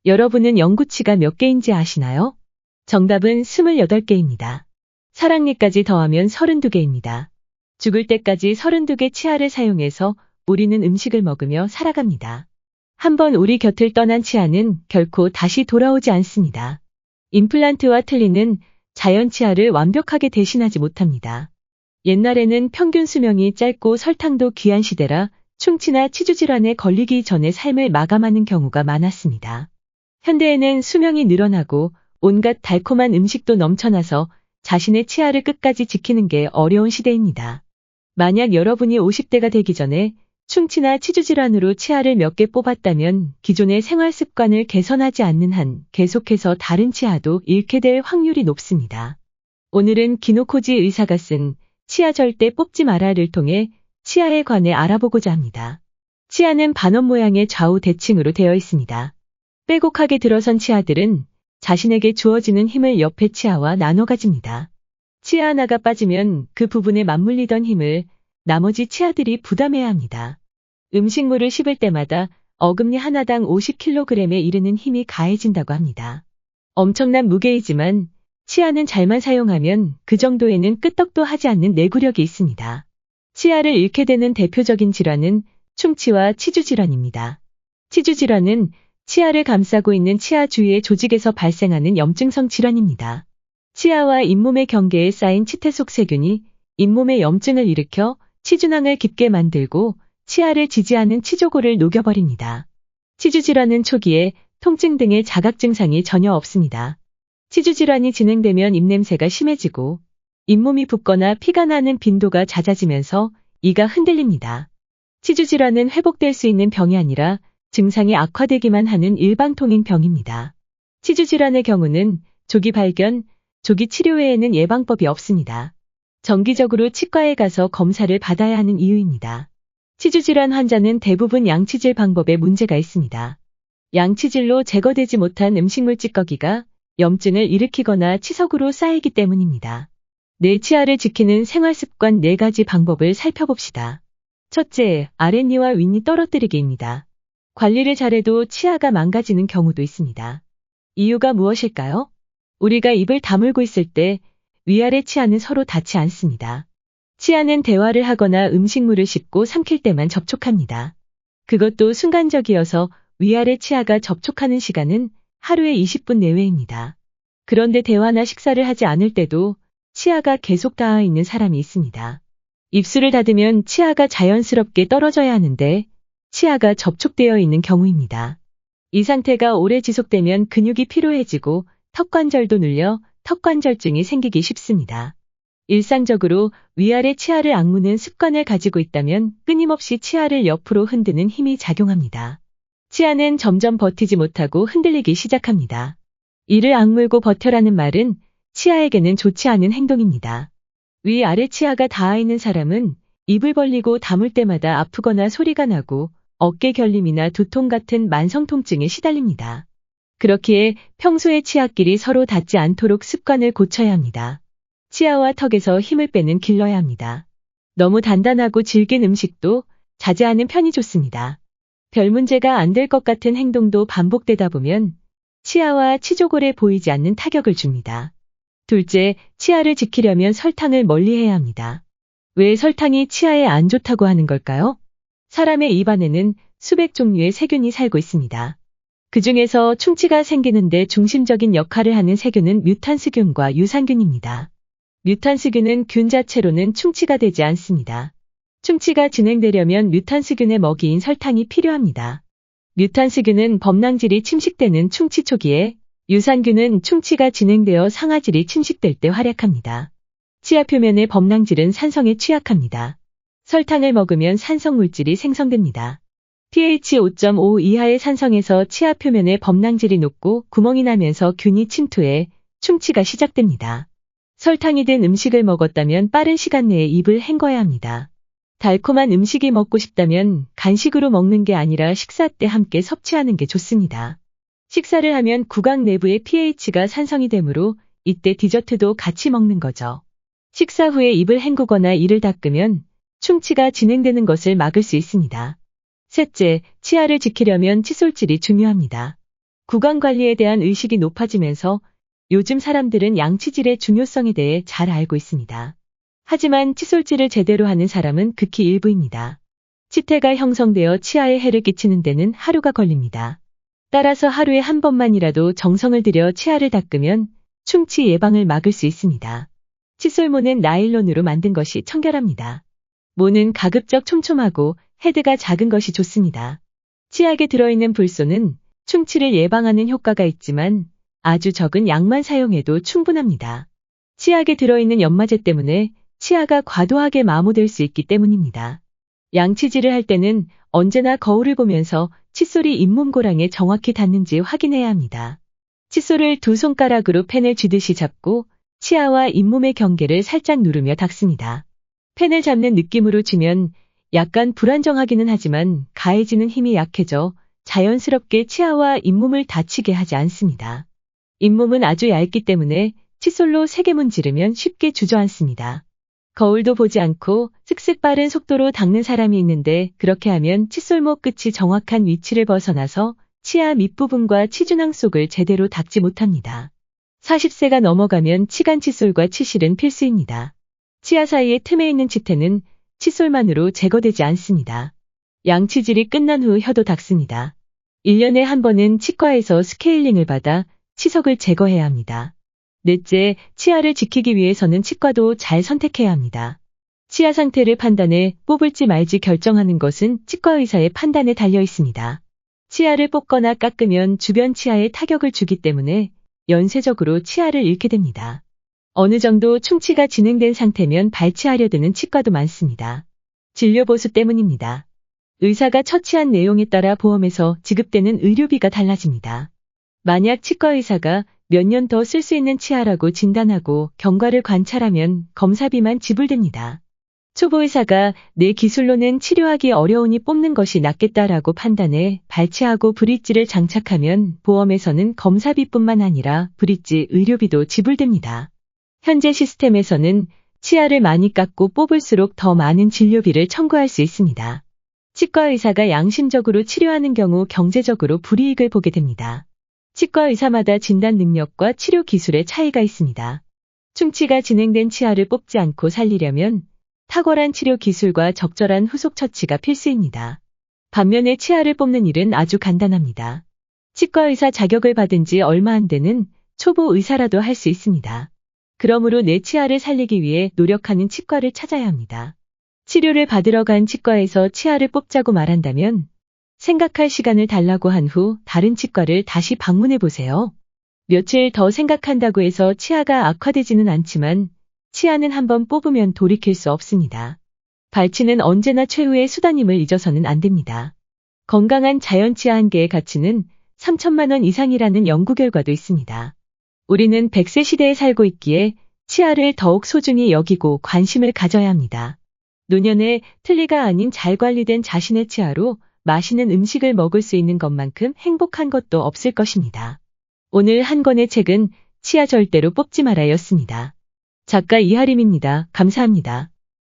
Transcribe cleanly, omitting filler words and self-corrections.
여러분은 영구치가 몇 개인지 아시나요? 정답은 28개입니다. 사랑니까지 더하면 32개입니다. 죽을 때까지 32개 치아를 사용해서 우리는 음식을 먹으며 살아갑니다. 한번 우리 곁을 떠난 치아는 결코 다시 돌아오지 않습니다. 임플란트와 틀니는 자연 치아를 완벽하게 대신하지 못합니다. 옛날에는 평균 수명이 짧고 설탕도 귀한 시대라 충치나 치주질환에 걸리기 전에 삶을 마감하는 경우가 많았습니다. 현대에는 수명이 늘어나고 온갖 달콤한 음식도 넘쳐나서 자신의 치아를 끝까지 지키는 게 어려운 시대입니다. 만약 여러분이 50대가 되기 전에 충치나 치주질환으로 치아를 몇 개 뽑았다면 기존의 생활 습관을 개선하지 않는 한 계속해서 다른 치아도 잃게 될 확률이 높습니다. 오늘은 기노코지 의사가 쓴 치아 절대 뽑지 마라를 통해 치아에 관해 알아보고자 합니다. 치아는 반원 모양의 좌우 대칭으로 되어 있습니다. 빼곡하게 들어선 치아들은 자신에게 주어지는 힘을 옆의 치아와 나눠 가집니다. 치아 하나가 빠지면 그 부분에 맞물리던 힘을 나머지 치아들이 부담해야 합니다. 음식물을 씹을 때마다 어금니 하나당 50kg에 이르는 힘이 가해진다고 합니다. 엄청난 무게이지만 치아는 잘만 사용하면 그 정도에는 끄떡도 하지 않는 내구력이 있습니다. 치아를 잃게 되는 대표적인 질환은 충치와 치주질환입니다. 치주질환은 치아를 감싸고 있는 치아 주위의 조직에서 발생하는 염증성 질환입니다. 치아와 잇몸의 경계에 쌓인 치태 속 세균이 잇몸에 염증을 일으켜 치준항을 깊게 만들고 치아를 지지하는 치조골을 녹여버립니다. 치주질환은 초기에 통증 등의 자각 증상이 전혀 없습니다. 치주질환이 진행되면 입냄새가 심해지고 잇몸이 붓거나 피가 나는 빈도가 잦아지면서 이가 흔들립니다. 치주질환은 회복될 수 있는 병이 아니라 증상이 악화되기만 하는 일방통행 병입니다. 치주질환의 경우는 조기 발견, 조기 치료 외에는 예방법이 없습니다. 정기적으로 치과에 가서 검사를 받아야 하는 이유입니다. 치주질환 환자는 대부분 양치질 방법에 문제가 있습니다. 양치질로 제거되지 못한 음식물 찌꺼기가 염증을 일으키거나 치석으로 쌓이기 때문입니다. 내 치아를 지키는 생활습관 4가지 방법을 살펴봅시다. 첫째, 아랫니와 윗니 떨어뜨리기입니다. 관리를 잘해도 치아가 망가지는 경우도 있습니다. 이유가 무엇일까요? 우리가 입을 다물고 있을 때 위아래 치아는 서로 닿지 않습니다. 치아는 대화를 하거나 음식물을 씹고 삼킬 때만 접촉합니다. 그것도 순간적이어서 위아래 치아가 접촉하는 시간은 하루에 20분 내외입니다. 그런데 대화나 식사를 하지 않을 때도 치아가 계속 닿아 있는 사람이 있습니다. 입술을 닫으면 치아가 자연스럽게 떨어져야 하는데 치아가 접촉되어 있는 경우입니다. 이 상태가 오래 지속되면 근육이 피로해지고 턱관절도 눌려 턱관절증이 생기기 쉽습니다. 일상적으로 위아래 치아를 악무는 습관을 가지고 있다면 끊임없이 치아를 옆으로 흔드는 힘이 작용합니다. 치아는 점점 버티지 못하고 흔들리기 시작합니다. 이를 악물고 버텨라는 말은 치아에게는 좋지 않은 행동입니다. 위아래 치아가 닿아 있는 사람은 입을 벌리고 다물 때마다 아프거나 소리가 나고 어깨 결림이나 두통 같은 만성 통증에 시달립니다. 그렇기에 평소에 치아끼리 서로 닿지 않도록 습관을 고쳐야 합니다. 치아와 턱에서 힘을 빼는 길러야 합니다. 너무 단단하고 질긴 음식도 자제하는 편이 좋습니다. 별 문제가 안 될 것 같은 행동도 반복되다 보면 치아와 치조골에 보이지 않는 타격을 줍니다. 둘째, 치아를 지키려면 설탕을 멀리해야 합니다. 왜 설탕이 치아에 안 좋다고 하는 걸까요? 사람의 입안에는 수백 종류의 세균이 살고 있습니다. 그 중에서 충치가 생기는데 중심적인 역할을 하는 세균은 뮤탄스균과 유산균입니다. 뮤탄스균은 균 자체로는 충치가 되지 않습니다. 충치가 진행되려면 뮤탄스균의 먹이인 설탕이 필요합니다. 뮤탄스균은 범랑질이 침식되는 충치 초기에, 유산균은 충치가 진행되어 상아질이 침식될 때 활약합니다. 치아 표면의 범랑질은 산성에 취약합니다. 설탕을 먹으면 산성 물질이 생성됩니다. pH 5.5 이하의 산성에서 치아 표면의 범랑질이 높고 구멍이 나면서 균이 침투해 충치가 시작됩니다. 설탕이 든 음식을 먹었다면 빠른 시간 내에 입을 헹궈야 합니다. 달콤한 음식이 먹고 싶다면 간식으로 먹는 게 아니라 식사 때 함께 섭취하는 게 좋습니다. 식사를 하면 구강 내부의 pH가 산성이 되므로 이때 디저트도 같이 먹는 거죠. 식사 후에 입을 헹구거나 이를 닦으면 충치가 진행되는 것을 막을 수 있습니다. 셋째, 치아를 지키려면 칫솔질이 중요합니다. 구강 관리에 대한 의식이 높아지면서 요즘 사람들은 양치질의 중요성에 대해 잘 알고 있습니다. 하지만 칫솔질을 제대로 하는 사람은 극히 일부입니다. 치태가 형성되어 치아에 해를 끼치는 데는 하루가 걸립니다. 따라서 하루에 한 번만이라도 정성을 들여 치아를 닦으면 충치 예방을 막을 수 있습니다. 칫솔모는 나일론으로 만든 것이 청결합니다. 모는 가급적 촘촘하고 헤드가 작은 것이 좋습니다. 치약에 들어있는 불소는 충치를 예방하는 효과가 있지만 아주 적은 양만 사용해도 충분합니다. 치약에 들어있는 연마제 때문에 치아가 과도하게 마모될 수 있기 때문입니다. 양치질을 할 때는 언제나 거울을 보면서 칫솔이 잇몸고랑에 정확히 닿는지 확인해야 합니다. 칫솔을 두 손가락으로 펜을 쥐듯이 잡고 치아와 잇몸의 경계를 살짝 누르며 닦습니다. 펜을 잡는 느낌으로 쥐면 약간 불안정하기는 하지만 가해지는 힘이 약해져 자연스럽게 치아와 잇몸을 다치게 하지 않습니다. 잇몸은 아주 얇기 때문에 칫솔로 세게 문지르면 쉽게 주저앉습니다. 거울도 보지 않고 슥슥 빠른 속도로 닦는 사람이 있는데 그렇게 하면 칫솔모 끝이 정확한 위치를 벗어나서 치아 밑부분과 치준항 속을 제대로 닦지 못합니다. 40세가 넘어가면 치간 칫솔과 치실은 필수입니다. 치아 사이의 틈에 있는 치태는 칫솔만으로 제거되지 않습니다. 양치질이 끝난 후 혀도 닦습니다. 1년에 한 번은 치과에서 스케일링을 받아 치석을 제거해야 합니다. 넷째, 치아를 지키기 위해서는 치과도 잘 선택해야 합니다. 치아 상태를 판단해 뽑을지 말지 결정하는 것은 치과 의사의 판단에 달려 있습니다. 치아를 뽑거나 깎으면 주변 치아에 타격을 주기 때문에 연쇄적으로 치아를 잃게 됩니다. 어느 정도 충치가 진행된 상태면 발치하려 드는 치과도 많습니다. 진료보수 때문입니다. 의사가 처치한 내용에 따라 보험에서 지급되는 의료비가 달라집니다. 만약 치과 의사가 몇 년 더 쓸 수 있는 치아라고 진단하고 경과를 관찰하면 검사비만 지불됩니다. 초보 의사가 내 기술로는 치료하기 어려우니 뽑는 것이 낫겠다라고 판단해 발치하고 브릿지를 장착하면 보험에서는 검사비뿐만 아니라 브릿지 의료비도 지불됩니다. 현재 시스템에서는 치아를 많이 깎고 뽑을수록 더 많은 진료비를 청구할 수 있습니다. 치과 의사가 양심적으로 치료하는 경우 경제적으로 불이익을 보게 됩니다. 치과 의사마다 진단 능력과 치료 기술의 차이가 있습니다. 충치가 진행된 치아를 뽑지 않고 살리려면 탁월한 치료 기술과 적절한 후속 처치가 필수입니다. 반면에 치아를 뽑는 일은 아주 간단합니다. 치과 의사 자격을 받은 지 얼마 안 되는 초보 의사라도 할 수 있습니다. 그러므로 내 치아를 살리기 위해 노력하는 치과를 찾아야 합니다. 치료를 받으러 간 치과에서 치아를 뽑자고 말한다면 생각할 시간을 달라고 한 후 다른 치과를 다시 방문해 보세요. 며칠 더 생각한다고 해서 치아가 악화되지는 않지만 치아는 한번 뽑으면 돌이킬 수 없습니다. 발치는 언제나 최후의 수단임을 잊어서는 안 됩니다. 건강한 자연 치아 한 개의 가치는 3천만 원 이상이라는 연구 결과도 있습니다. 우리는 100세 시대에 살고 있기에 치아를 더욱 소중히 여기고 관심을 가져야 합니다. 노년에 틀니가 아닌 잘 관리된 자신의 치아로 맛있는 음식을 먹을 수 있는 것만큼 행복한 것도 없을 것입니다. 오늘 한 권의 책은 치아 절대로 뽑지 말아였습니다. 작가 이하림입니다. 감사합니다.